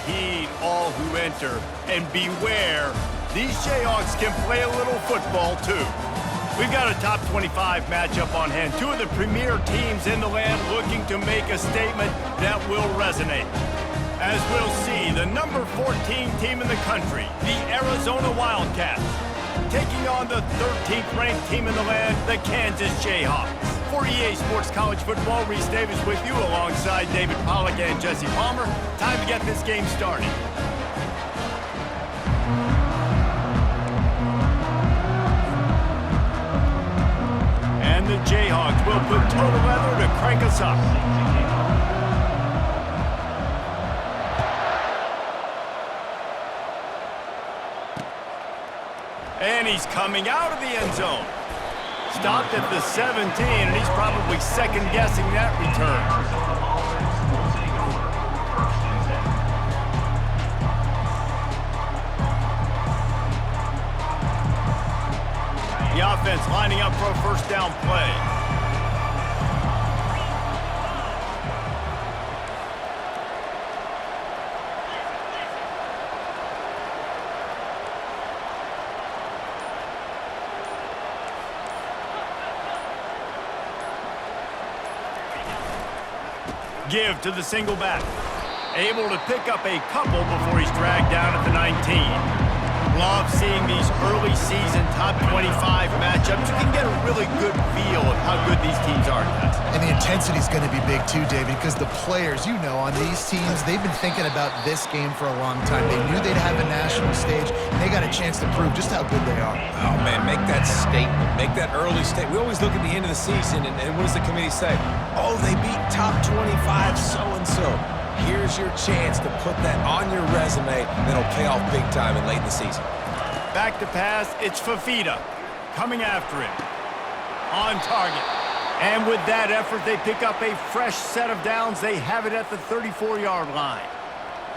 heed all who enter, and beware, these Jayhawks can play a little football too. We've got a top 25 matchup on hand. Two of the premier teams in the land looking to make a statement that will resonate. As we'll see, the number 14 team in the country, the Arizona Wildcats, taking on the 13th ranked team in the land, the Kansas Jayhawks. For EA Sports College Football, Reese Davis with you alongside David Pollack and Jesse Palmer. Time to get this game started. And the Jayhawks will put total leather to crank us up. And he's coming out of the end zone. Stopped at the 17, and he's probably second-guessing that return. The offense lining up for a first down play. Give to the single back. Able to pick up a couple before he's dragged down at the 19. Love seeing these early season top 25 matchups. You can get a really good feel of how good these teams are, guys. And the intensity is going to be big too, David, because the players, you know, on these teams, they've been thinking about this game for a long time. They knew they'd have a national stage, and they got a chance to prove just how good they are. Oh, man, make that statement. Make that early statement. We always look at the end of the season, and what does the committee say? Oh, they beat top 25 so-and-so. Here's your chance to put that on your resume that'll pay off big time and late in the season. Back to pass, it's Fafita coming after him. On target. And with that effort, they pick up a fresh set of downs. They have it at the 34-yard line.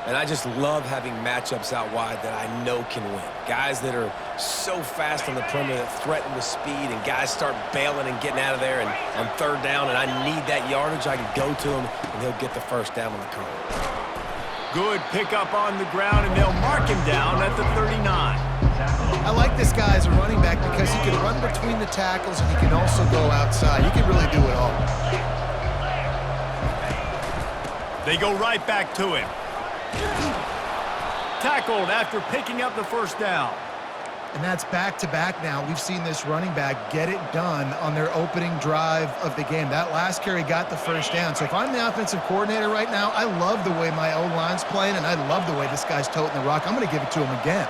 And I just love having matchups out wide that I know can win. Guys that are so fast on the perimeter that threaten with speed, and guys start bailing and getting out of there and on third down, and I need that yardage. I can go to him, and he'll get the first down on the curve. Good pickup on the ground, and they'll mark him down at the 39. I like this guy as a running back because he can run between the tackles and he can also go outside. He can really do it all. They go right back to him. Tackled after picking up the first down. And that's back-to-back now. We've seen this running back get it done on their opening drive of the game. That last carry got the first down. So if I'm the offensive coordinator right now, I love the way my O-line's playing, and I love the way this guy's toting the rock. I'm going to give it to him again.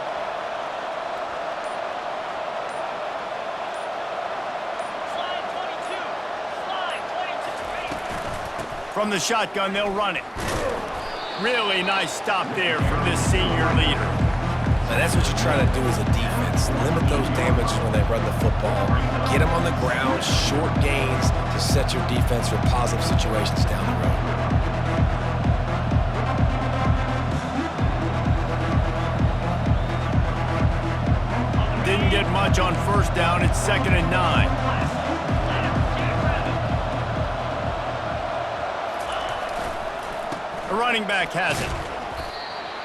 From the shotgun, they'll run it. Really nice stop there from this senior leader. And that's what you try to do as a defense. Limit those damages when they run the football. Get them on the ground, short gains to set your defense for positive situations down the road. Didn't get much on first down. It's 2nd and 9. The running back has it.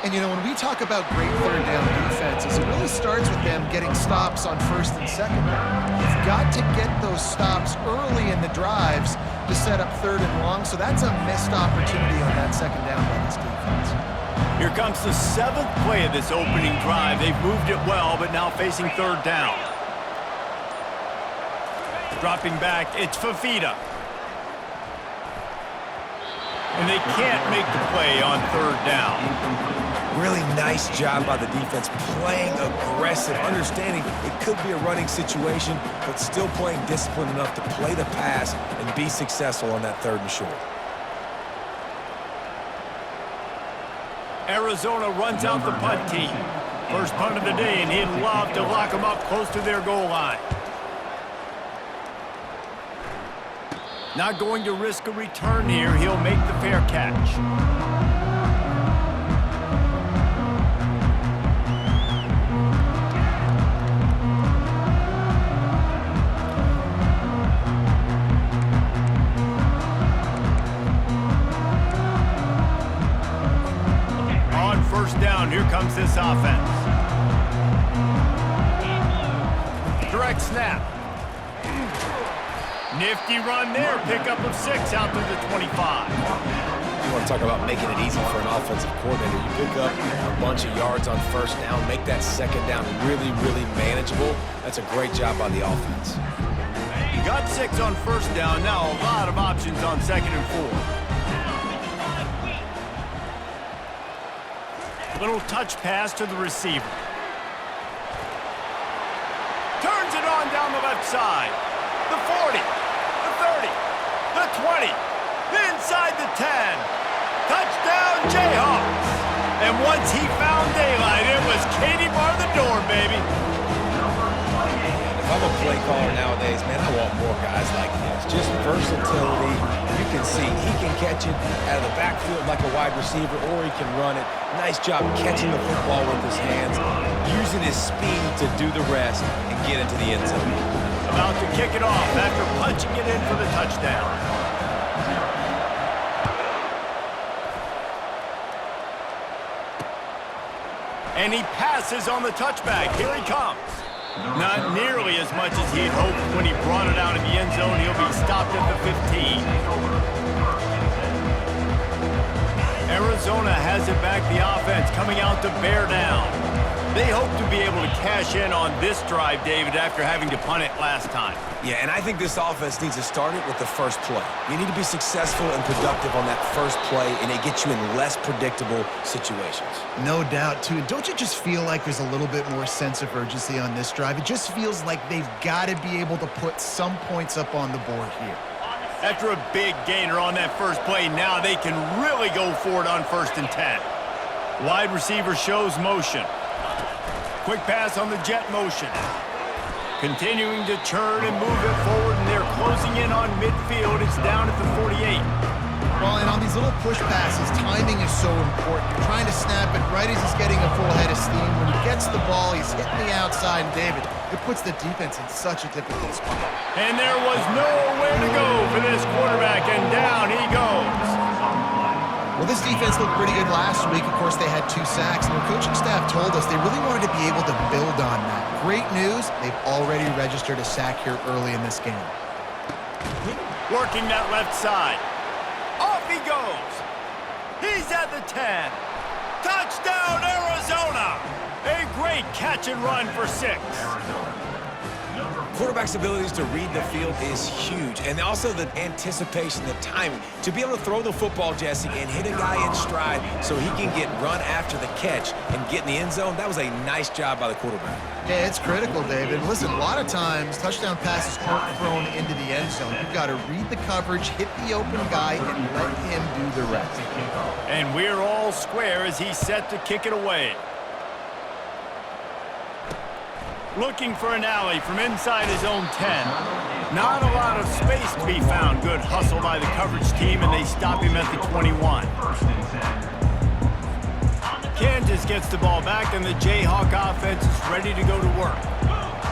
And, you know, when we talk about great third down defenses, it really starts with them getting stops on first and second down. You've got to get those stops early in the drives to set up third and long, so that's a missed opportunity on that second down by this defense. Here comes the 7th play of this opening drive. They've moved it well, but now facing third down. Dropping back, it's Fafita. And they can't make the play on third down. Really nice job by the defense, playing aggressive, understanding it could be a running situation, but still playing disciplined enough to play the pass and be successful on that third and short. Arizona runs out the punt team. First punt of the day, and he'd love to lock them up close to their goal line. Not going to risk a return here. He'll make the fair catch. On first down. Here comes this offense. Direct snap. Nifty run there. Pickup of 6 out to the 25. You want to talk about making it easy for an offensive coordinator. You pick up a bunch of yards on first down, make that second down really, really manageable. That's a great job by the offense. Got 6 on first down. Now a lot of options on 2nd and 4. Little touch pass to the receiver. Turns it on down the left side. The 40, the 30, the 20, inside the 10. Touchdown, Jayhawks. And once he found daylight, it was Katie bar the door, baby. If I'm a play caller nowadays, man, I want more guys like this. Just versatility. You can see he can catch it out of the backfield like a wide receiver, or he can run it. Nice job catching the football with his hands, using his speed to do the rest and get into the end zone. About to kick it off after punching it in for the touchdown. And he passes on the touchback. Here he comes. Not nearly as much as he'd hoped when he brought it out of the end zone. He'll be stopped at the 15. Arizona has it back, the offense coming out to bear down. They hope to be able to cash in on this drive, David, after having to punt it last time. Yeah, and I think this offense needs to start it with the first play. You need to be successful and productive on that first play, and it gets you in less predictable situations. No doubt, too. Don't you just feel like there's a little bit more sense of urgency on this drive? It just feels like they've got to be able to put some points up on the board here. After a big gainer on that first play, now they can really go for it on 1st and 10. Wide receiver shows motion. Quick pass on the jet motion. Continuing to churn and move it forward, and they're closing in on midfield. It's down at the 48. Well, and on these little push passes, timing is so important. You're trying to snap it right as he's getting a full head of steam. When he gets the ball, he's hitting the outside, and David, it puts the defense in such a difficult spot. And there was nowhere to go for this quarterback, and down he goes. Well, this defense looked pretty good last week. Of course, they had 2 sacks, and their coaching staff told us they really wanted to be able to build on that. Great news, they've already registered a sack here early in this game. Working that left side. Off he goes. He's at the 10. Touchdown, Arizona! A great catch and run for 6. Quarterback's abilities to read the field is huge, and also the anticipation, the timing. To be able to throw the football, Jesse, and hit a guy in stride so he can get run after the catch and get in the end zone, that was a nice job by the quarterback. Yeah, it's critical, David. Listen, a lot of times, touchdown passes aren't thrown into the end zone. You've got to read the coverage, hit the open guy, and let him do the rest. And we're all square as he's set to kick it away. Looking for an alley from inside his own 10. Not a lot of space to be found. Good hustle by the coverage team, and they stop him at the 21. Kansas gets the ball back, and the Jayhawk offense is ready to go to work.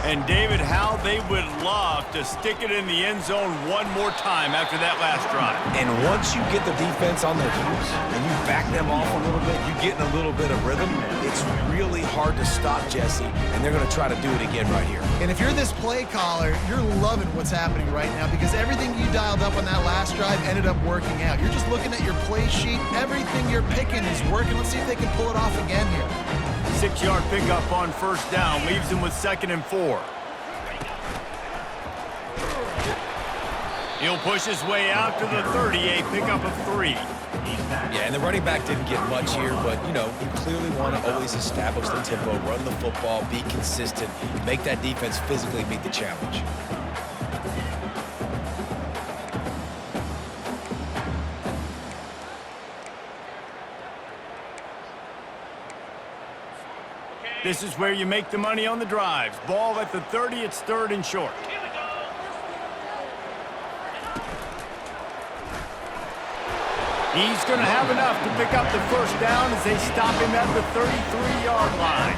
And David, how they would love to stick it in the end zone one more time after that last drive. And once you get the defense on their heels and you back them off a little bit, you get in a little bit of rhythm, it's really hard to stop, Jesse, and they're going to try to do it again right here. And if you're this play caller, you're loving what's happening right now because everything you dialed up on that last drive ended up working out. You're just looking at your play sheet. Everything you're picking is working. Let's see if they can pull it off again here. 6-yard pickup on first down, leaves him with 2nd and 4. He'll push his way out to the 38, pickup of 3. Yeah, and the running back didn't get much here, but, you know, you clearly want to always establish the tempo, run the football, be consistent, make that defense physically meet the challenge. This is where you make the money on the drives. Ball at the 30, it's 3rd and short. He's going to have enough to pick up the first down as they stop him at the 33-yard line.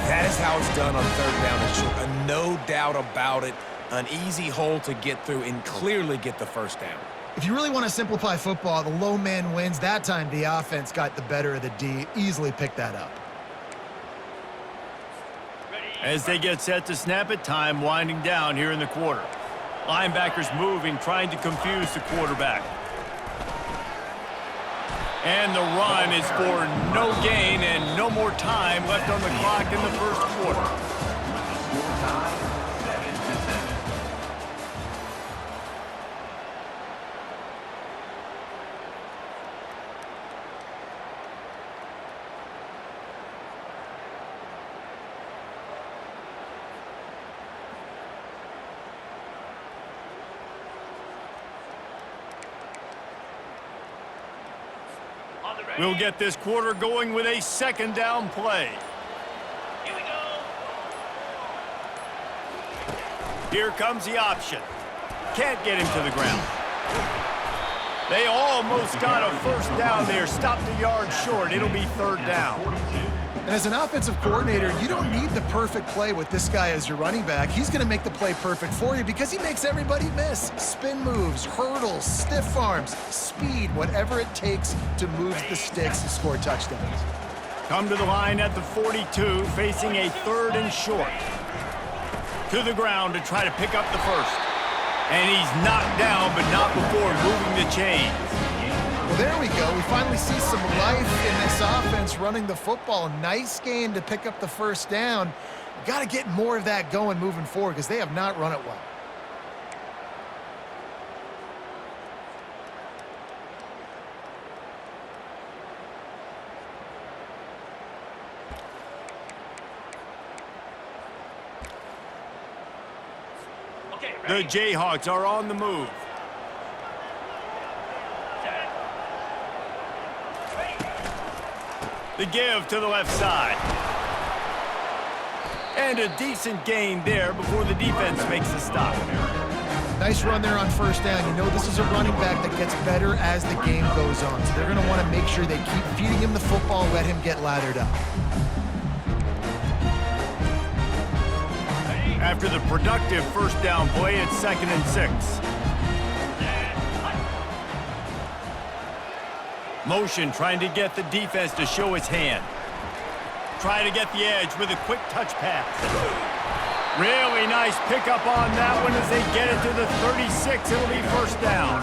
That is how it's done on 3rd down and short. No doubt about it. An easy hole to get through and clearly get the first down. If you really want to simplify football, the low man wins. That time, the offense got the better of the D. Easily picked that up. As they get set to snap it, time winding down here in the quarter. Linebackers moving, trying to confuse the quarterback. And the run is for no gain and no more time left on the clock in the first quarter. We'll get this quarter going with a second down play. Here we go. Here comes the option. Can't get him to the ground. They almost got a first down there. Stopped a yard short. It'll be third down. And as an offensive coordinator, you don't need the perfect play with this guy as your running back. He's going to make the play perfect for you because he makes everybody miss. Spin moves, hurdles, stiff arms, speed, whatever it takes to move the sticks and score touchdowns. Come to the line at the 42, facing a third and short. To the ground to try to pick up the first. And he's knocked down, but not before moving the chains. Well, there we go. We finally see some life in this offense running the football. Nice game to pick up the first down. Got to get more of that going moving forward because they have not run it well. The Jayhawks are on the move. The give to the left side. And a decent gain there before the defense makes a stop. Nice run there on first down. You know this is a running back that gets better as the game goes on. So they're going to want to make sure they keep feeding him the football and let him get lathered up. After the productive first down play, it's 2nd and 6. Motion trying to get the defense to show its hand. Try to get the edge with a quick touch pass. Really nice pickup on that one as they get it to the 36. It'll be first down.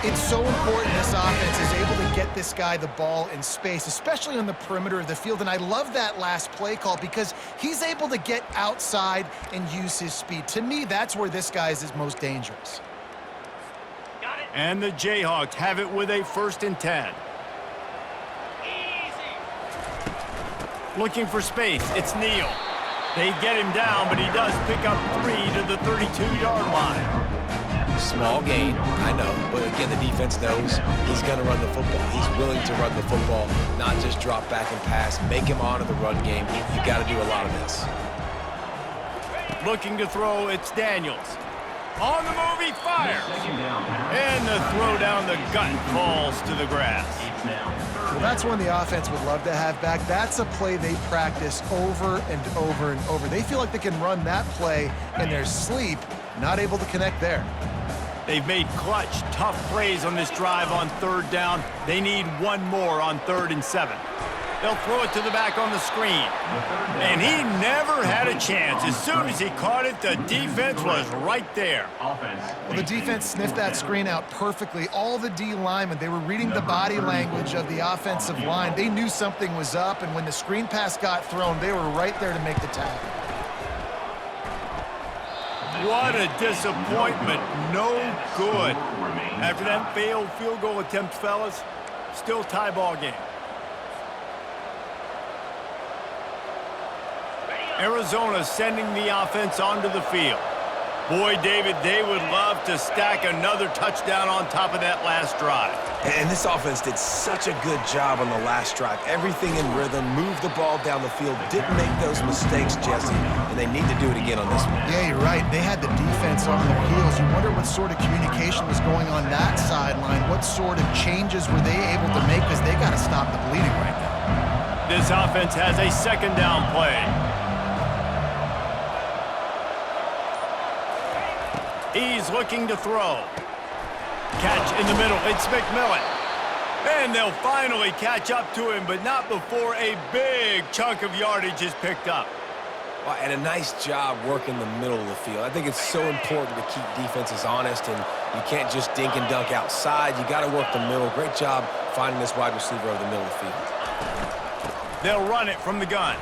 It's so important this offense is able to get this guy the ball in space, especially on the perimeter of the field. And I love that last play call because he's able to get outside and use his speed. To me, that's where this guy is most dangerous. And the Jayhawks have it with a 1st and 10. Looking for space. It's Neal. They get him down, but he does pick up 3 to the 32-yard line. Small gain, I know, but again, the defense knows he's going to run the football. He's willing to run the football, not just drop back and pass. Make him honor the run game. You got to do a lot of this. Looking to throw, it's Daniels. On the move, he fires. And the throw down the gut falls to the grass. Well, that's one the offense would love to have back. That's a play they practice over and over and over. They feel like they can run that play in their sleep, not able to connect there. They've made clutch, tough plays on this drive on 3rd down. They need one more on 3rd and 7. They'll throw it to the back on the screen. And he never had a chance. As soon as he caught it, the defense was right there. Well, the defense sniffed that screen out perfectly. All the D linemen, they were reading the body language of the offensive line. They knew something was up, and when the screen pass got thrown, they were right there to make the tackle. What a disappointment. No good. After that failed field goal attempt, fellas, still tie ball game. Arizona sending the offense onto the field. Boy, David, they would love to stack another touchdown on top of that last drive. And this offense did such a good job on the last drive. Everything in rhythm, moved the ball down the field, didn't make those mistakes, Jesse, and they need to do it again on this one. Yeah, you're right. They had the defense on their heels. You wonder what sort of communication was going on that sideline. What sort of changes were they able to make because they got to stop the bleeding right now. This offense has a 2nd down play. He's looking to throw. catch in the middle. It's McMillan. And they'll finally catch up to him, but not before a big chunk of yardage is picked up. Well, and a nice job working the middle of the field. I think it's so important to keep defenses honest, and you can't just dink and dunk outside. You got to work the middle. Great job finding this wide receiver over the middle of the field. They'll run it from the gun.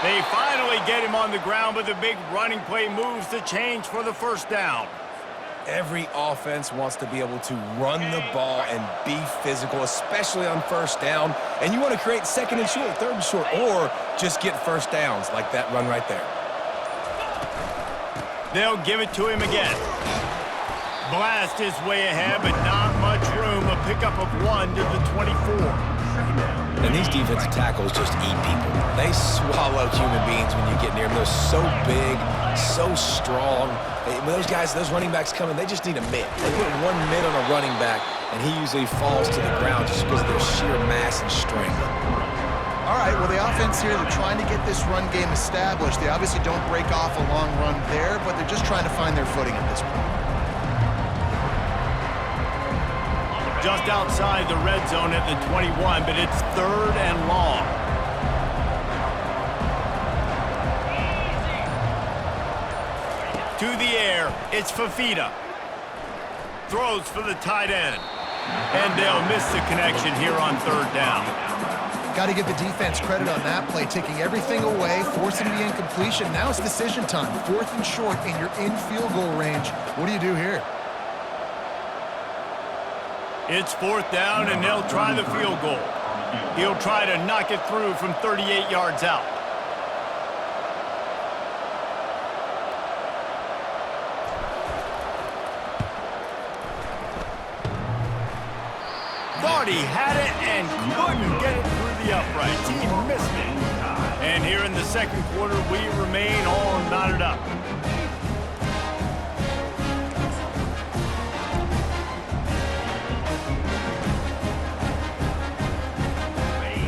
They finally get him on the ground, but the big running play moves the change for the first down. Every offense wants to be able to run the ball and be physical, especially on first down. And you want to create second and short, third and short, or just get first downs like that run right there. They'll give it to him again. Blast is way ahead, but not much room. A pickup of 1 to the 24. And these defensive tackles just eat people. They swallow human beings when you get near them. They're so big, so strong. When those guys, those running backs come in, they just need a mid. They put one mid on a running back, and he usually falls to the ground just because of their sheer mass and strength. All right, well, the offense here, they're trying to get this run game established. They obviously don't break off a long run there, but they're just trying to find their footing at this point. Just outside the red zone at the 21, but it's 3rd and long. To the air, it's Fafita. Throws for the tight end. And they'll miss the connection here on 3rd down. Got to give the defense credit on that play, taking everything away, forcing the incompletion. Now it's decision time. 4th and short, and you're in field goal range. What do you do here? It's 4th down, and they'll try the field goal. He'll try to knock it through from 38 yards out. Thought he had it and couldn't get it through the uprights. He missed it. And here in the second quarter, we remain all knotted up.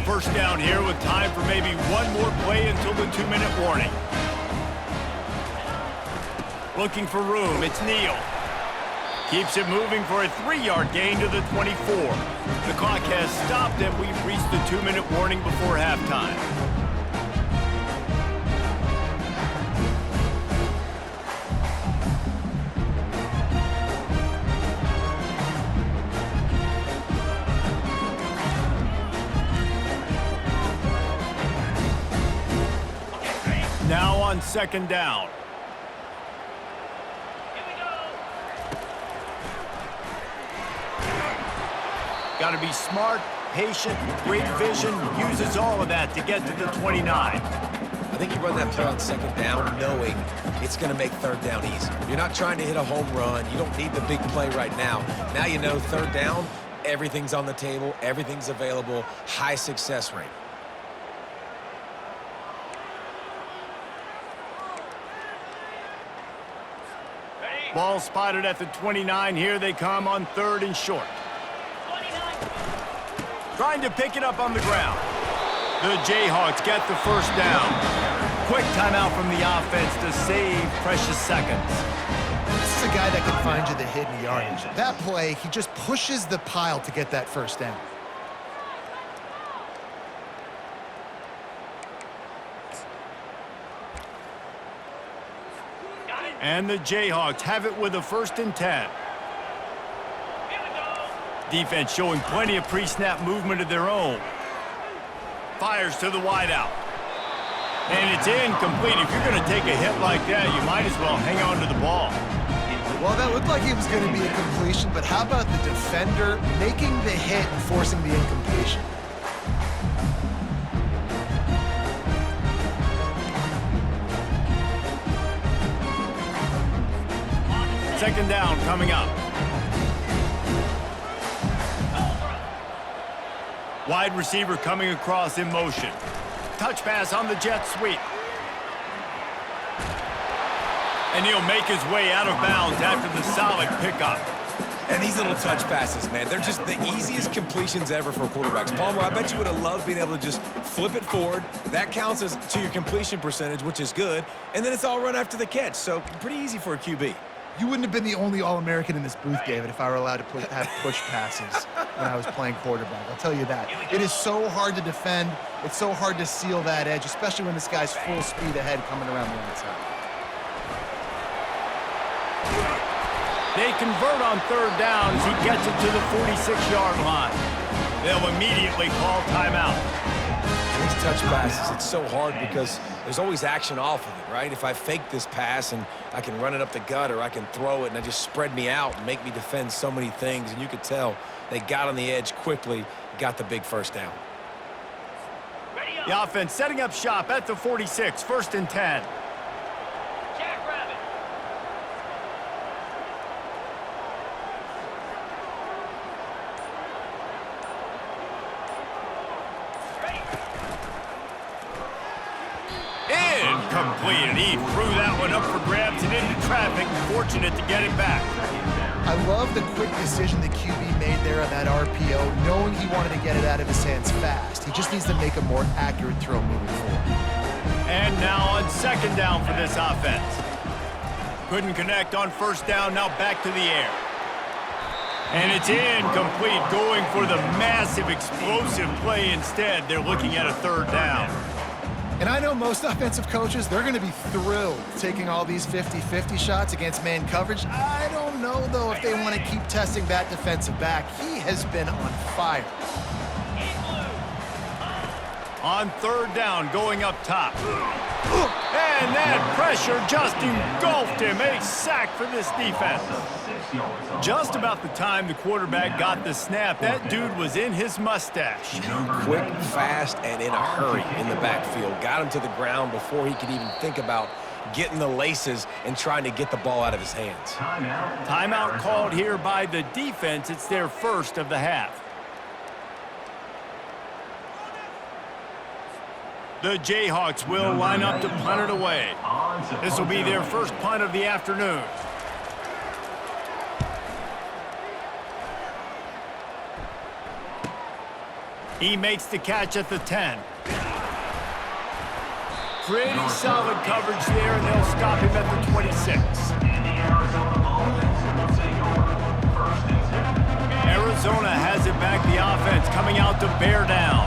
First down here with time for maybe one more play until the 2-minute warning. Looking for room, it's Neal. Keeps it moving for a 3-yard gain to the 24. The clock has stopped and we've reached the 2-minute warning before halftime. Now on 2nd down. Got to be smart, patient, great vision, uses all of that to get to the 29. I think you run that play on 2nd down knowing it's going to make 3rd down easier. You're not trying to hit a home run. You don't need the big play right now. Now you know 3rd down, everything's on the table, everything's available, high success rate. Ball spotted at the 29. Here they come on 3rd and short. Trying to pick it up on the ground. The Jayhawks get the first down. Quick timeout from the offense to save precious seconds. This is a guy that can find you the hidden yardage. That play, he just pushes the pile to get that first down. And the Jayhawks have it with a 1st and 10. Defense showing plenty of pre-snap movement of their own. Fires to the wideout. And it's incomplete. If you're going to take a hit like that, you might as well hang on to the ball. Well, that looked like it was going to be a completion, but how about the defender making the hit and forcing the incompletion? Second down coming up. Wide receiver coming across in motion. Touch pass on the jet sweep. And he'll make his way out of bounds after the solid pickup. And these little touch passes, man, they're just the easiest completions ever for quarterbacks. Palmer, I bet you would have loved being able to just flip it forward. That counts as to your completion percentage, which is good. And then it's all run after the catch, so pretty easy for a QB. You wouldn't have been the only All-American in this booth, David, if I were allowed to have push passes when I was playing quarterback. I'll tell you that. It is so hard to defend. It's so hard to seal that edge, especially when this guy's full speed ahead coming around the outside. They convert on third down as he gets it to the 46-yard line. They'll immediately call timeout. These touch passes, it's so hard because there's always action off of it, right? If I fake this pass and I can run it up the gut, or I can throw it and I just spread me out and make me defend so many things, and you could tell they got on the edge quickly, got the big first down. The offense setting up shop at the 46, 1st and 10. Incomplete, and he threw that one up for grabs and into traffic. Fortunate to get it back. I love the quick decision the QB made there on that RPO, knowing he wanted to get it out of his hands fast. He just needs to make a more accurate throw moving forward. And now on 2nd down for this offense. Couldn't connect on 1st down, now back to the air. And it's incomplete, going for the massive explosive play instead. They're looking at a 3rd down. And I know most offensive coaches, they're going to be thrilled taking all these 50-50 shots against man coverage. I don't know, though, if they want to keep testing that defensive back. He has been on fire. On 3rd down, going up top. And that pressure just engulfed him. A sack for this defense. Just about the time the quarterback got the snap, that dude was in his mustache. Quick, fast, and in a hurry in the backfield. Got him to the ground before he could even think about getting the laces and trying to get the ball out of his hands. Timeout called here by the defense. It's their first of the half. The Jayhawks will line up to punt it away. This will be their first punt of the afternoon. He makes the catch at the 10. Pretty solid coverage there, and they'll stop him at the 26. Arizona has it back, the offense coming out to bear down.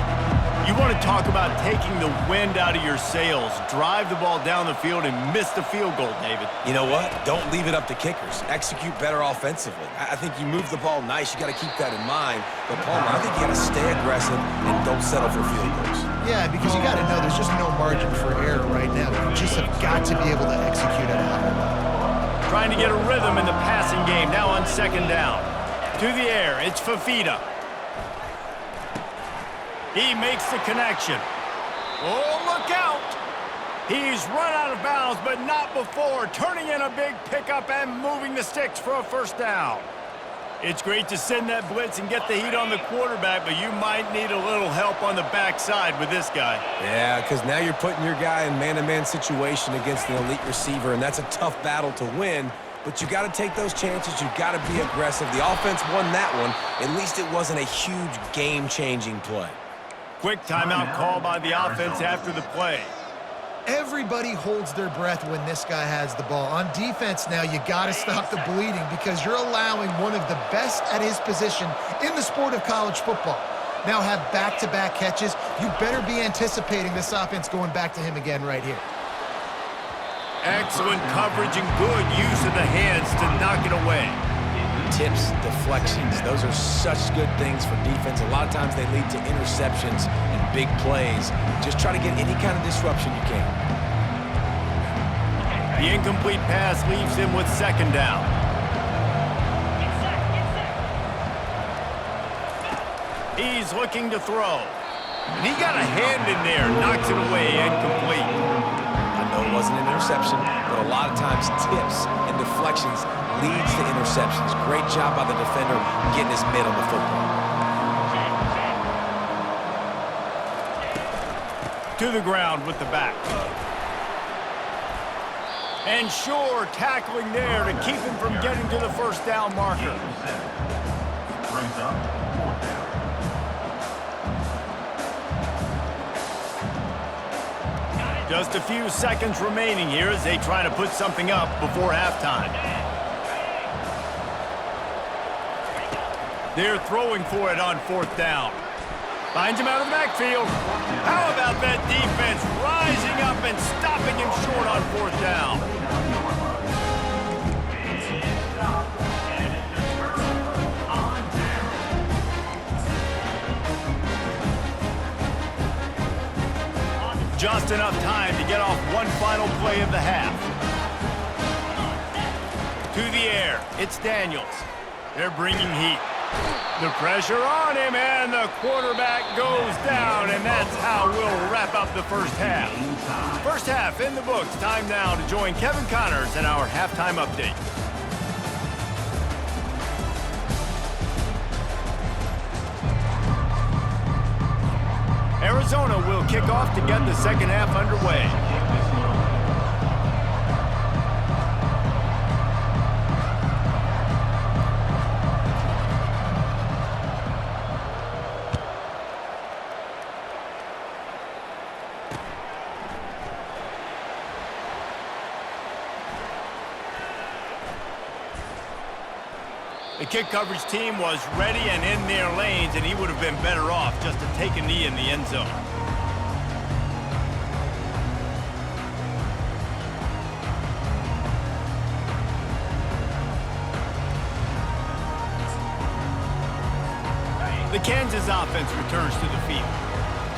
You want to talk about taking the wind out of your sails. Drive the ball down the field and miss the field goal, David. You know what? Don't leave it up to kickers. Execute better offensively. I think you move the ball nice. You got to keep that in mind. But, Palmer, I think you got to stay aggressive and don't settle for field goals. Yeah, because you got to know there's just no margin for error right now. You just have got to be able to execute at a high level. Trying to get a rhythm in the passing game. Now on 2nd down. To the air, it's Fafita. He makes the connection. Oh, look out! He's run out of bounds, but not before. Turning in a big pickup and moving the sticks for a 1st down. It's great to send that blitz and get the heat on the quarterback, but you might need a little help on the backside with this guy. Yeah, because now you're putting your guy in man-to-man situation against an elite receiver, and that's a tough battle to win. But you got to take those chances. You got to be aggressive. The offense won that one. At least it wasn't a huge game-changing play. Quick timeout call by the offense after the play. Everybody holds their breath when this guy has the ball. On defense now, you got to stop the bleeding because you're allowing one of the best at his position in the sport of college football. Now have back-to-back catches. You better be anticipating this offense going back to him again right here. Excellent coverage and good use of the hands to knock it away. Tips, deflections, those are such good things for defense. A lot of times they lead to interceptions and big plays. Just try to get any kind of disruption you can. The incomplete pass leaves him with 2nd down. He's looking to throw. And he got a hand in there, knocks it away, incomplete. I know it wasn't an interception, but a lot of times tips and deflections leads to interceptions. Great job by the defender getting his mitt on the football. To the ground with the back. And Shore tackling there to keep him from getting to the 1st down marker. Just a few seconds remaining here as they try to put something up before halftime. They're throwing for it on 4th down. Finds him out of the backfield. How about that defense rising up and stopping him short on 4th down? Just enough time to get off one final play of the half. To the air, it's Daniels. They're bringing heat. The pressure on him, and the quarterback goes down, and that's how we'll wrap up the first half. First half in the books. Time now to join Kevin Connors in our halftime update. Arizona will kick off to get the second half underway. The kick coverage team was ready and in their lanes, and he would have been better off just to take a knee in the end zone. The Kansas offense returns to the field.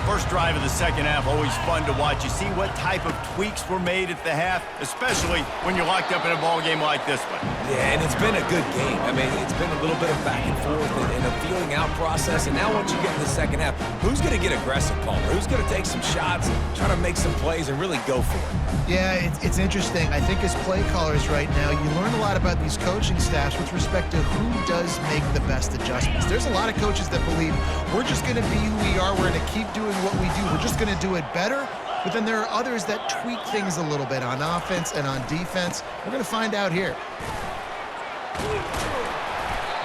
First drive of the second half, always fun to watch. You see what type of tweaks were made at the half, especially when you're locked up in a ball game like this one. Yeah, and it's been a good game. I mean, it's been a little bit of back and forth and a feeling out process. And now once you get in the second half, who's going to get aggressive, Palmer? Who's going to take some shots, try to make some plays, and really go for it? Yeah, it's interesting. I think as play callers right now, you learn a lot about these coaching staffs with respect to who does make the best adjustments. There's a lot of coaches that believe we're just going to be who we are. We're going to keep doing what we do. We're just going to do it better. But then there are others that tweak things a little bit on offense and on defense. We're going to find out here.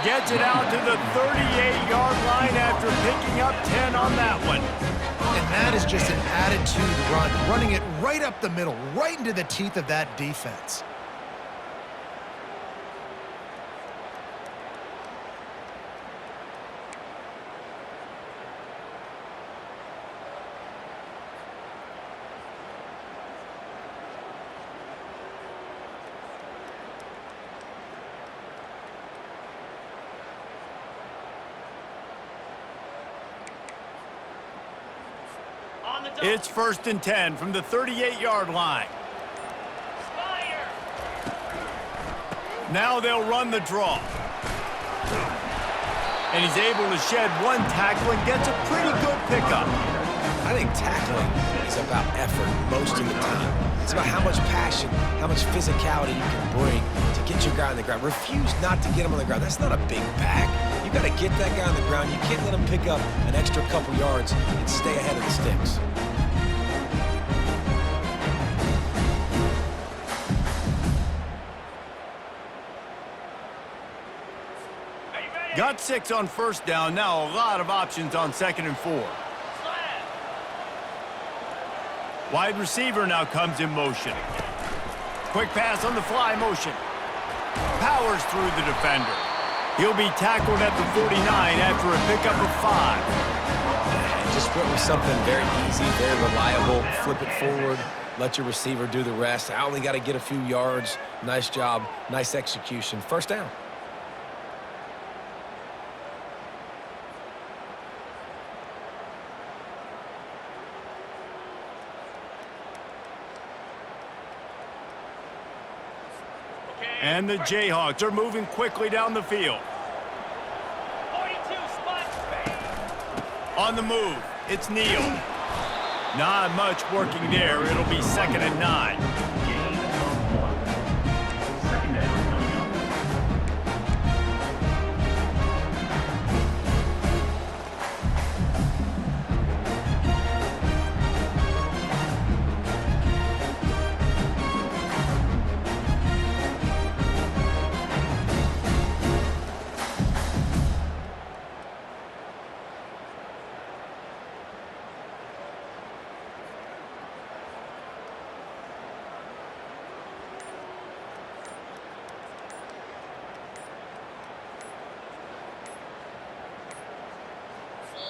Gets it out to the 38-yard line after picking up 10 on that one. And that is just an attitude run, running it right up the middle, right into the teeth of that defense. It's 1st and 10 from the 38-yard line. Now they'll run the draw. And he's able to shed one tackle and gets a pretty good pickup. I think tackling is about effort most of the time. It's about how much passion, how much physicality you can bring to get your guy on the ground. Refuse not to get him on the ground. That's not a big pack. You got to get that guy on the ground. You can't let him pick up an extra couple yards and stay ahead of the sticks. Got 6 on 1st down. Now a lot of options on 2nd and 4. Wide receiver now comes in motion. Quick pass on the fly motion. Powers through the defender. He'll be tackled at the 49 after a pickup of 5. Just went with something very easy, very reliable. Flip it forward. Let your receiver do the rest. I only got to get a few yards. Nice job. Nice execution. 1st down. And the Jayhawks are moving quickly down the field. 42 spot. On the move, it's Neal. Not much working there. It'll be 2nd and 9.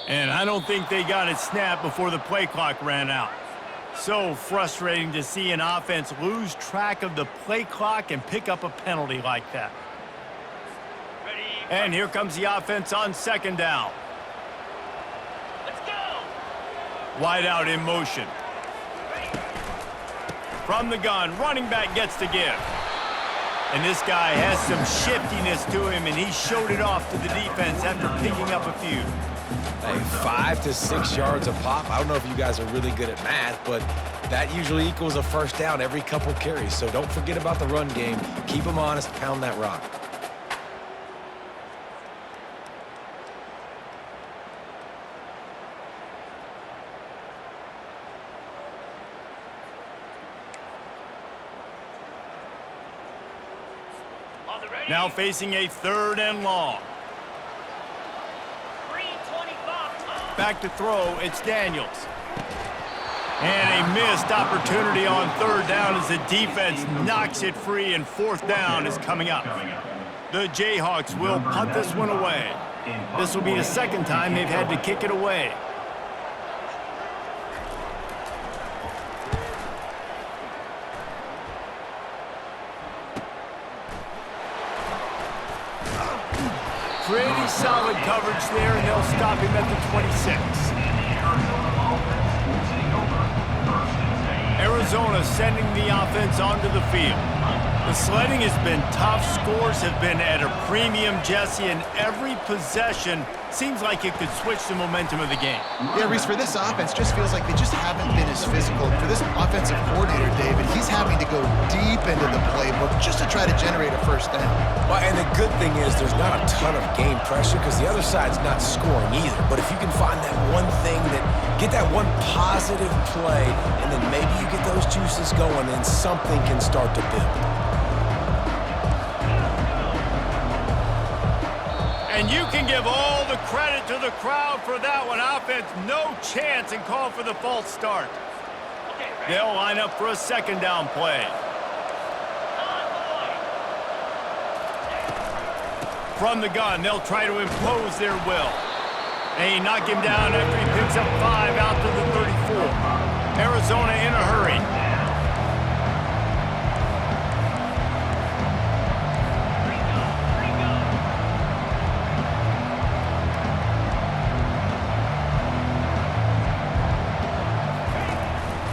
And I don't think they got it snapped before the play clock ran out. So frustrating to see an offense lose track of the play clock and pick up a penalty like that. And here comes the offense on second down. Let's go. Wide out in motion. From the gun, running back gets the give. And this guy has some shiftiness to him, and he showed it off to the defense after picking up a few. Hey, 5 to 6 yards a pop. I don't know if you guys are really good at math, but that usually equals a first down every couple carries. So don't forget about the run game. Keep them honest, pound that rock. Now facing a 3rd and long. 3:25. Back to throw, it's Daniels. And a missed opportunity on 3rd down as the defense knocks it free, and 4th down is coming up. The Jayhawks will punt this one away. This will be the 2nd time they've had to kick it away. Pretty solid coverage there, and they'll stop him at the 26. Arizona sending the offense onto the field. The sledding has been tough. Scores have been at a premium, Jesse, and every possession seems like it could switch the momentum of the game. Yeah, Reese, for this offense, just feels like they just haven't been as physical. For this offensive coordinator, David, he's having to go deep into the playbook just to try to generate a first down. Well, and the good thing is there's not a ton of game pressure because the other side's not scoring either. But if you can find that one thing get that one positive play, and then maybe you get those juices going and something can start to build. And you can give all the credit to the crowd for that one. Offense, no chance, and call for the false start. They'll line up for a 2nd down play. From the gun, they'll try to impose their will. They knock him down after he picks up 5 out to the 34. Arizona in a hurry.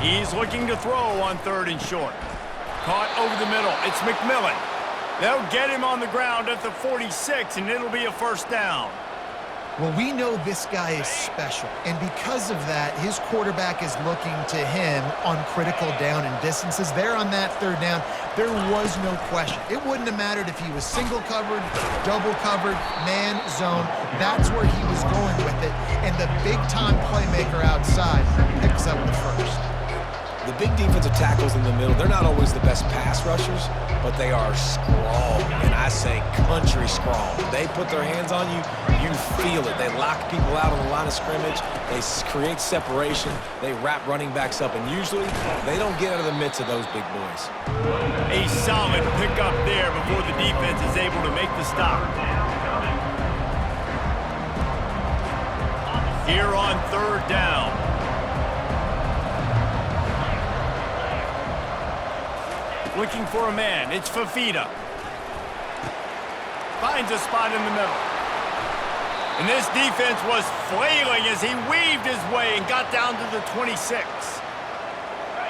He's looking to throw on 3rd and short. Caught over the middle. It's McMillan. They'll get him on the ground at the 46, and it'll be a 1st down. Well, we know this guy is special, and because of that, his quarterback is looking to him on critical down and distances. There on that 3rd down, there was no question. It wouldn't have mattered if he was single covered, double covered, man, zone. That's where he was going with it, and the big-time playmaker outside picks up the 1st. The big defensive tackles in the middle, they're not always the best pass rushers, but they are strong, and I say country strong. They put their hands on you, you feel it. They lock people out on the line of scrimmage. They create separation. They wrap running backs up, and usually they don't get out of the midst of those big boys. A solid pickup there before the defense is able to make the stop. Here on 3rd down. Looking for a man. It's Fafita. Finds a spot in the middle. And this defense was flailing as he weaved his way and got down to the 26.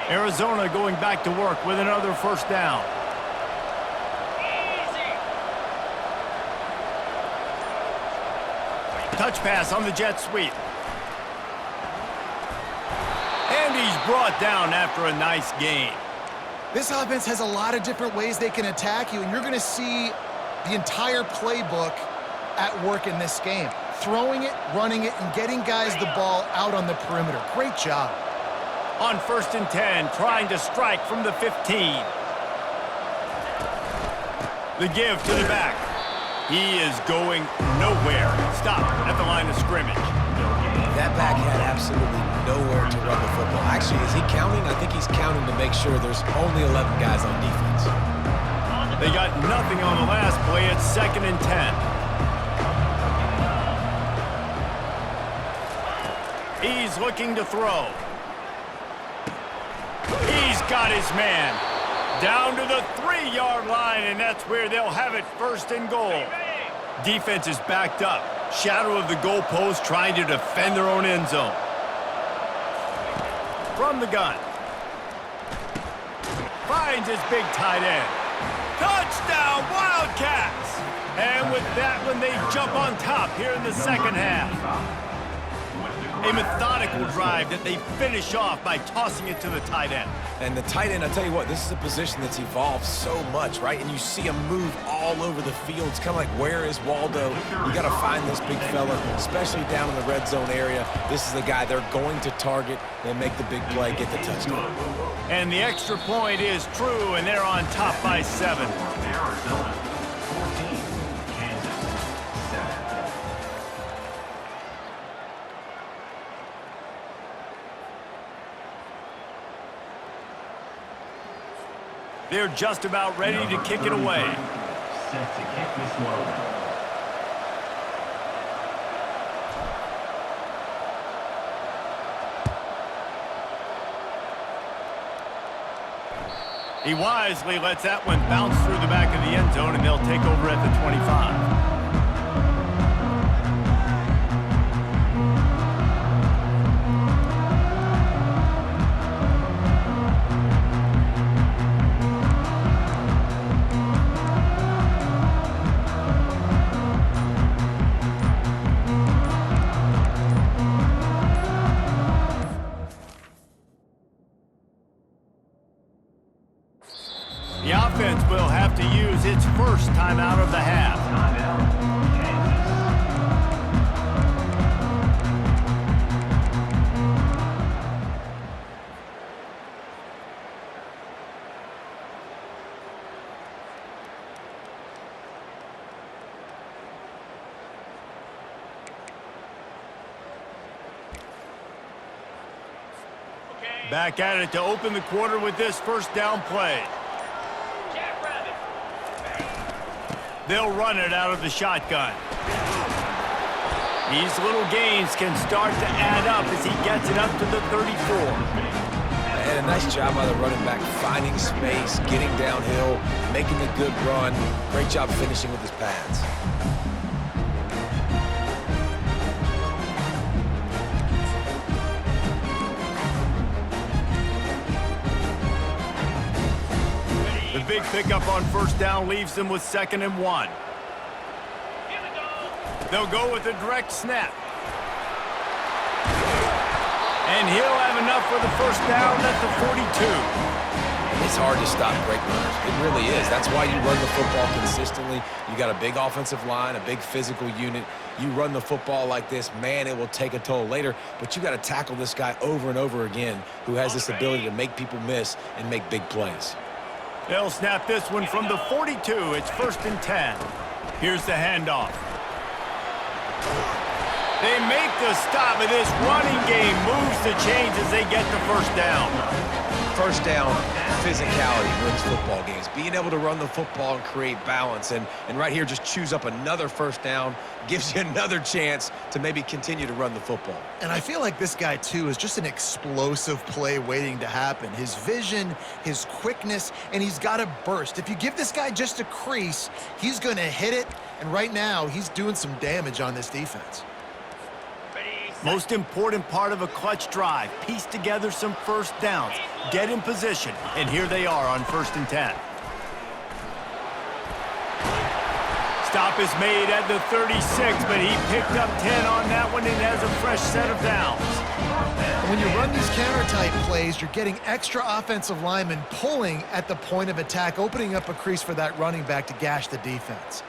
Arizona going back to work with another 1st down. Touch pass on the jet sweep. And he's brought down after a nice gain. This offense has a lot of different ways they can attack you, and you're going to see the entire playbook at work in this game. Throwing it, running it, and getting guys the ball out on the perimeter. Great job. On 1st and 10, trying to strike from the 15. The give to the back. He is going nowhere. Stop at the line of scrimmage. That back had absolutely nowhere to run the football. Actually, is he counting? I think he's counting to make sure there's only 11 guys on defense. They got nothing on the last play. It's 2nd and 10. He's looking to throw. He's got his man. Down to the 3-yard line, and that's where they'll have it, 1st and goal. Defense is backed up. Shadow of the goalpost, trying to defend their own end zone. From the gun. Finds his big tight end. Touchdown, Wildcats! And with that one, they jump on top here in the second half. A methodical drive that they finish off by tossing it to the tight end. And the tight end, I'll tell you what, this is a position that's evolved so much, right? And you see him move all over the field. It's kind of like, where is Waldo? You got to find this big fella, especially down in the red zone area. This is the guy they're going to target and make the big play, get the touchdown. And the extra point is true, and they're on top by 7. Arizona 14, Kansas 7. They're just about ready to kick it away. Set to kick this one. He wisely lets that one bounce through the back of the end zone, and they'll take over at the 25. The offense will have to use its first timeout of the half. Timeout, Okay. Back at it to open the quarter with this first down play. Jackrabbit. They'll run it out of the shotgun. These little gains can start to add up as he gets it up to the 34. And a nice job by the running back, finding space, getting downhill, making a good run. Great job finishing with his pads. The big pickup on first down leaves them with 2nd and 1. Here we go. They'll go with a direct snap. And he'll have enough for the first down at the 42. It's hard to stop great runners. It really is. That's why you run the football consistently. You got a big offensive line, a big physical unit. You run the football like this, man, it will take a toll later. But you got to tackle this guy over and over again who has this ability to make people miss and make big plays. They'll snap this one from the 42. It's 1st and 10. Here's the handoff. They make the stop, and this running game moves the chains as they get the first down. First down, physicality wins football games. Being able to run the football and create balance. And right here, just choose up another first down, gives you another chance to maybe continue to run the football. And I feel like this guy, too, is just an explosive play waiting to happen. His vision, his quickness, and he's got a burst. If you give this guy just a crease, he's going to hit it. And right now, he's doing some damage on this defense. Most important part of a clutch drive, piece together some first downs, get in position, and here they are on 1st and 10. Stop is made at the 36, but he picked up 10 on that one and has a fresh set of downs. When you run these counter-type plays, you're getting extra offensive linemen pulling at the point of attack, opening up a crease for that running back to gash the defense.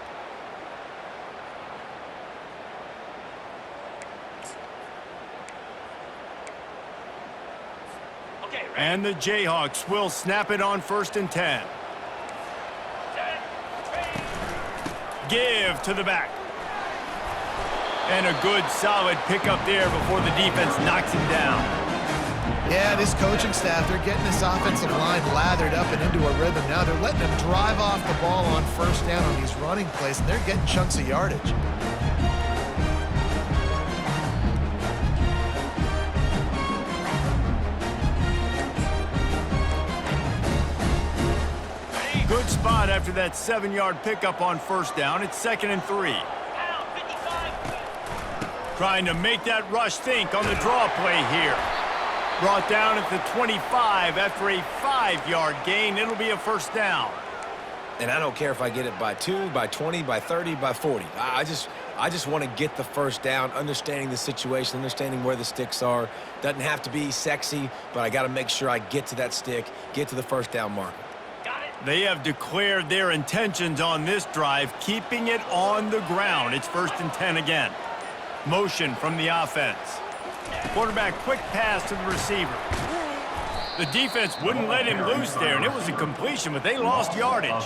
And the Jayhawks will snap it on 1st and 10. Give to the back. And a good solid pickup there before the defense knocks him down. Yeah, this coaching staff, they're getting this offensive line lathered up and into a rhythm now. They're letting them drive off the ball on first down on these running plays, and they're getting chunks of yardage. spot after that 7-yard pickup on first down. It's 2nd and 3. Out, 55. Trying to make that rush think on the draw play here. Brought down at the 25 after a 5-yard gain. It'll be a first down. And I don't care if I get it by 2, by 20, by 30, by 40. I just want to get the first down, understanding the situation, understanding where the sticks are. Doesn't have to be sexy, but I got to make sure I get to that stick, get to the first down marker. Got it. They have declared their intentions on this drive, keeping it on the ground. It's 1st and 10 again. Motion from the offense. Quarterback quick pass to the receiver. The defense wouldn't let him loose there, and it was a completion, but they lost yardage.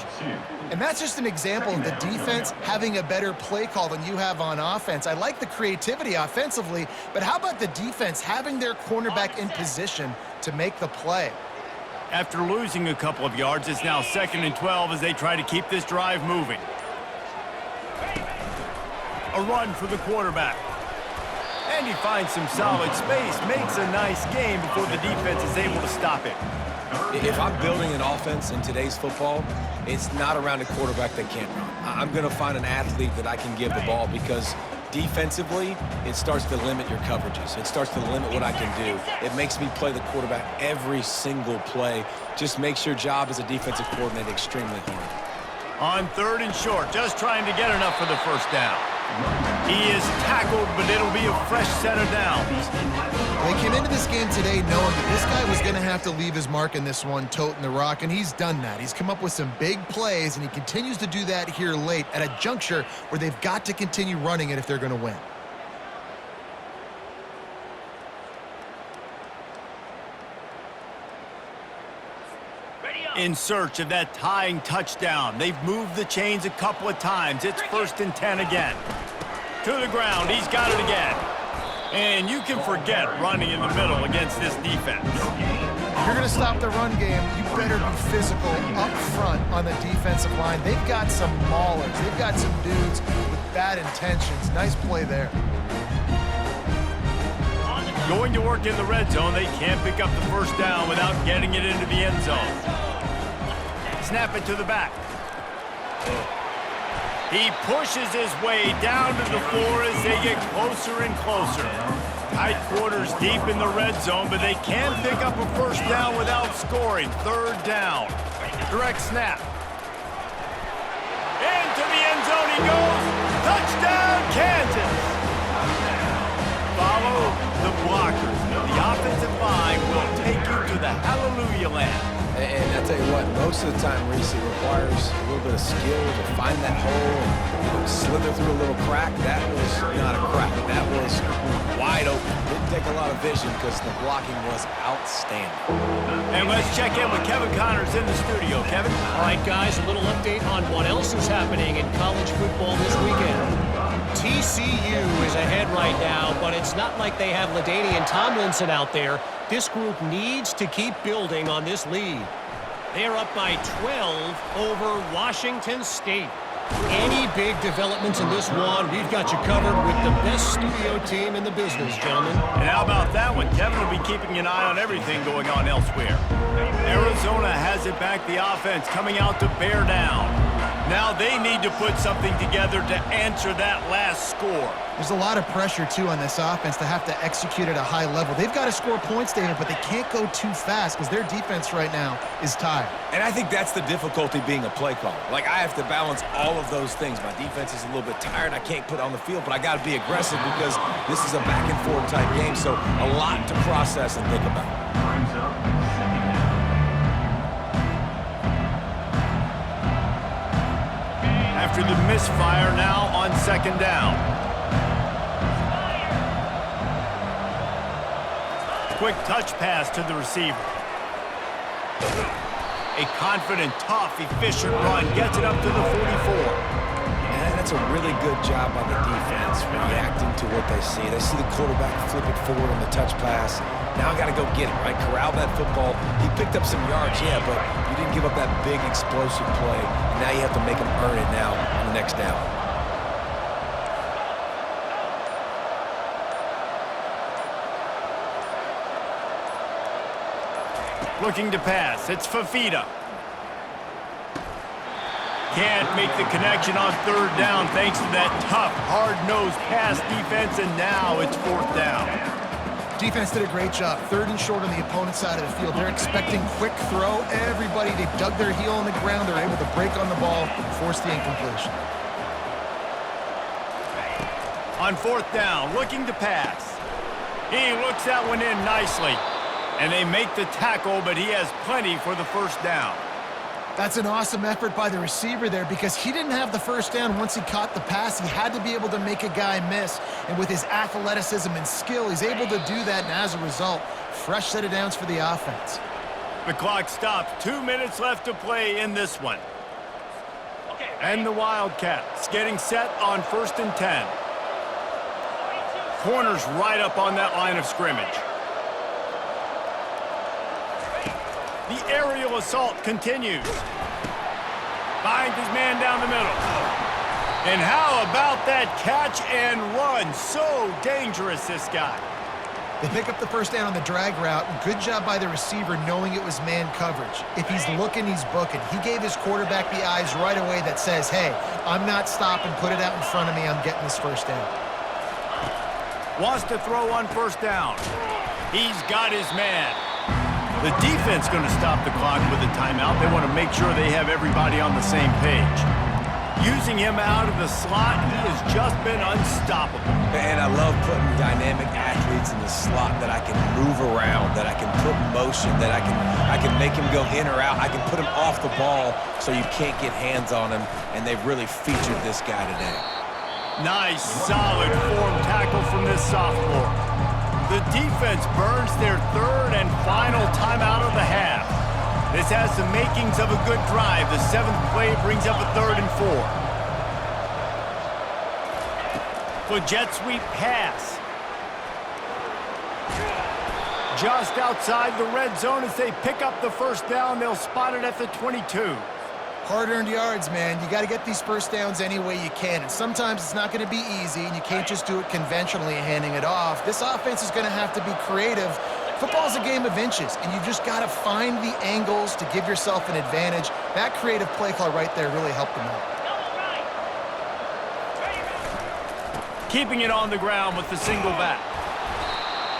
And that's just an example of the defense having a better play call than you have on offense. I like the creativity offensively, but how about the defense having their cornerback in position to make the play? After losing a couple of yards, it's now 2nd and 12 as they try to keep this drive moving. A run for the quarterback. And he finds some solid space, makes a nice game before the defense is able to stop it. If I'm building an offense in today's football, it's not around a quarterback that can't run. I'm going to find an athlete that I can give the ball because defensively, it starts to limit your coverages. It starts to limit what I can do. It makes me play the quarterback every single play. Just makes your job as a defensive coordinator extremely hard. On 3rd and short, just trying to get enough for the first down. He is tackled, but it'll be a fresh set of downs. They came into this game today knowing that this guy was going to have to leave his mark in this one, toting the rock, and he's done that. He's come up with some big plays, and he continues to do that here late at a juncture where they've got to continue running it if they're going to win. In search of that tying touchdown. They've moved the chains a couple of times. It's 1st and 10 again. To the ground. He's got it again. And you can forget running in the middle against this defense. If you're going to stop the run game, you better be physical up front on the defensive line. They've got some maulers. They've got some dudes with bad intentions. Nice play there. Going to work in the red zone. They can't pick up the first down without getting it into the end zone. Snap it to the back. He pushes his way down to the floor as they get closer and closer. Tight quarters deep in the red zone, but they can pick up a first down without scoring. 3rd down. Direct snap. Into the end zone he goes. Touchdown, Kansas. Follow the blockers. The offensive line will take you to the hallelujah land. And I tell you what, most of the time, Reese, it requires a little bit of skill to find that hole and slither through a little crack. That was not a crack. That was wide open. Didn't take a lot of vision because the blocking was outstanding. And let's check in with Kevin Connors in the studio. Kevin? All right, guys, a little update on what else is happening in college football this weekend. TCU is ahead right now, but it's not like they have LaDainian Tomlinson out there. This group needs to keep building on this lead. They're up by 12 over Washington State. Any big developments in this one, we've got you covered with the best studio team in the business, gentlemen. And how about that one? Kevin will be keeping an eye on everything going on elsewhere. Arizona has it back, the offense coming out to bear down. Now they need to put something together to answer that last score. There's a lot of pressure, too, on this offense to have to execute at a high level. They've got to score points, David, but they can't go too fast because their defense right now is tired. And I think that's the difficulty being a play caller. Like, I have to balance all of those things. My defense is a little bit tired. I can't put on the field, but I got to be aggressive because this is a back-and-forth type game, so a lot to process and think about. Time's up. 2nd down. After the misfire, now on 2nd down. Quick touch pass to the receiver. A confident, tough, efficient run gets it up to the 44. And that's a really good job by the defense, reacting to what they see. They see the quarterback flip it forward on the touch pass. Now I got to go get it, right? Corral that football. He picked up some yards, yeah, but you didn't give up that big explosive play. Now you have to make him earn it now on the next down. Looking to pass. It's Fafita. Can't make the connection on third down thanks to that tough, hard-nosed pass defense, and now it's fourth down. Defense did a great job. Third and short on the opponent's side of the field. They're expecting quick throw. Everybody, they dug their heel on the ground. They're able to break on the ball, force the incompletion. On fourth down, looking to pass. He looks that one in nicely. And they make the tackle, but he has plenty for the first down. That's an awesome effort by the receiver there because he didn't have the first down once he caught the pass. He had to be able to make a guy miss. And with his athleticism and skill, he's able to do that. And as a result, fresh set of downs for the offense. The clock stops. 2 minutes left to play in this one. And the Wildcats getting set on 1st and 10. Corners right up on that line of scrimmage. The aerial assault continues. Finds his man down the middle. And how about that catch and run? So dangerous, this guy. They pick up the first down on the drag route. Good job by the receiver knowing it was man coverage. If he's looking, he's booking. He gave his quarterback the eyes right away that says, hey, I'm not stopping. Put it out in front of me. I'm getting this first down. Wants to throw on first down. He's got his man. The defense going to stop the clock with a timeout. They want to make sure they have everybody on the same page. Using him out of the slot, he has just been unstoppable. And I love putting dynamic athletes in the slot that I can move around, that I can put in motion, that I can make him go in or out. I can put him off the ball so you can't get hands on him, and they've really featured this guy today. Nice, solid form tackle from this sophomore. The defense burns their third and final timeout of the half. This has the makings of a good drive. The 7th play brings up a 3rd and 4. The jet sweep pass. Just outside the red zone as they pick up the first down. They'll spot it at the 22. Hard-earned yards, man. You got to get these first downs any way you can. And sometimes it's not going to be easy, and you can't just do it conventionally handing it off. This offense is going to have to be creative. Football's a game of inches, and you've just got to find the angles to give yourself an advantage. That creative play call right there really helped them out. Keeping it on the ground with the single back.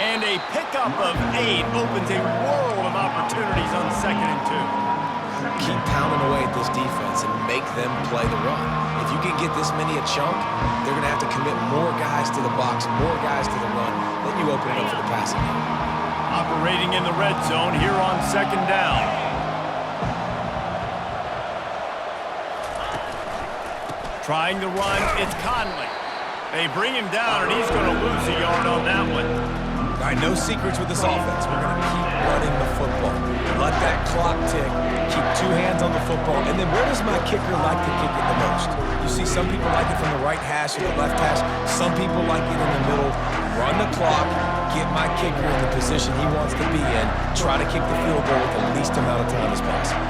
And a pickup of 8 opens a world of opportunities on 2nd and 2. Keep pounding away at this defense and make them play the run. If you can get this many a chunk, they're going to have to commit more guys to the box, more guys to the run. Then you open it up for the passing game. Operating in the red zone here on 2nd down. Trying to run, it's Conley. They bring him down, and he's going to lose a yard on that one. All right, no secrets with this offense. We're going to keep running the football. Let that clock tick. Keep 2 hands on the football. And then where does my kicker like to kick it the most? You see some people like it from the right hash or the left hash. Some people like it in the middle. Run the clock. Get my kicker in the position he wants to be in. Try to kick the field goal with the least amount of time as possible.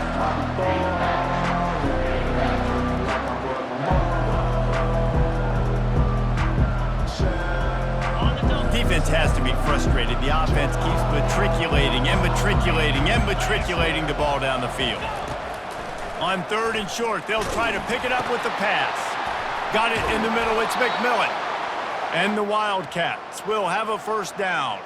Defense has to be frustrated. The offense keeps matriculating the ball down the field. On 3rd and short, they'll try to pick it up with the pass. Got it in the middle, it's McMillan. And the Wildcats will have a first down.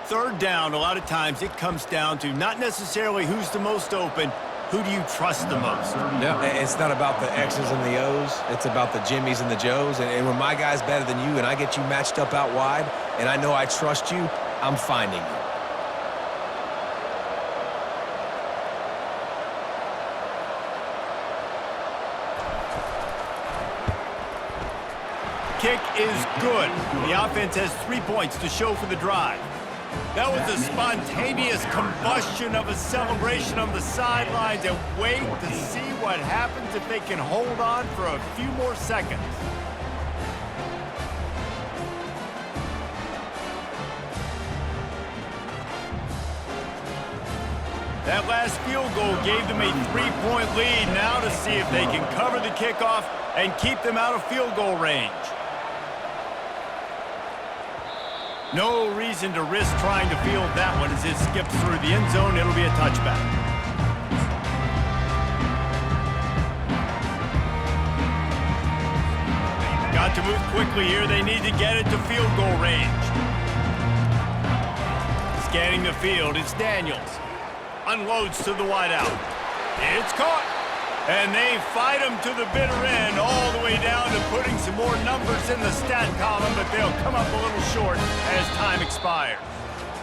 3rd down, a lot of times it comes down to not necessarily who's the most open, who do you trust the most? Yeah, it's not about the X's and the O's. It's about the Jimmies and the Joes. And when my guy's better than you and I get you matched up out wide and I know I trust you, I'm finding you. Kick is good. The offense has 3 points to show for the drive. That was a spontaneous combustion of a celebration on the sidelines, and wait to see what happens if they can hold on for a few more seconds. That last field goal gave them a 3-point lead. Now to see if they can cover the kickoff and keep them out of field goal range. No reason to risk trying to field that one as it skips through the end zone. It'll be a touchback. got to move quickly here. They need to get it to field goal range. Scanning the field, it's Daniels. Unloads to the wideout. It's caught. And they fight him to the bitter end, all the way down to putting some more numbers in the stat column, but they'll come up a little short as time expires.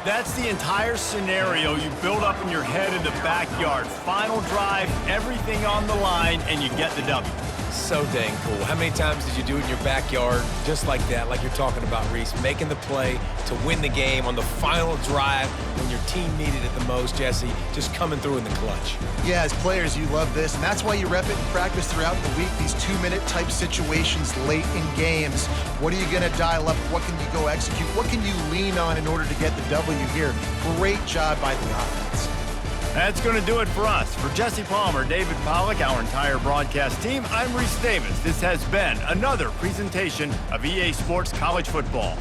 That's the entire scenario you build up in your head in the backyard. Final drive, everything on the line, and you get the W. So dang cool. How many times did you do it in your backyard just like that, like you're talking about, Reese, making the play to win the game on the final drive when your team needed it the most, Jesse, just coming through in the clutch. Yeah, as players, you love this, and that's why you rep it in practice throughout the week, these 2-minute type situations late in games. What are you going to dial up? What can you go execute? What can you lean on in order to get the W here? Great job by the offense. That's going to do it for us. For Jesse Palmer, David Pollack, our entire broadcast team, I'm Reese Davis. This has been another presentation of EA Sports College Football.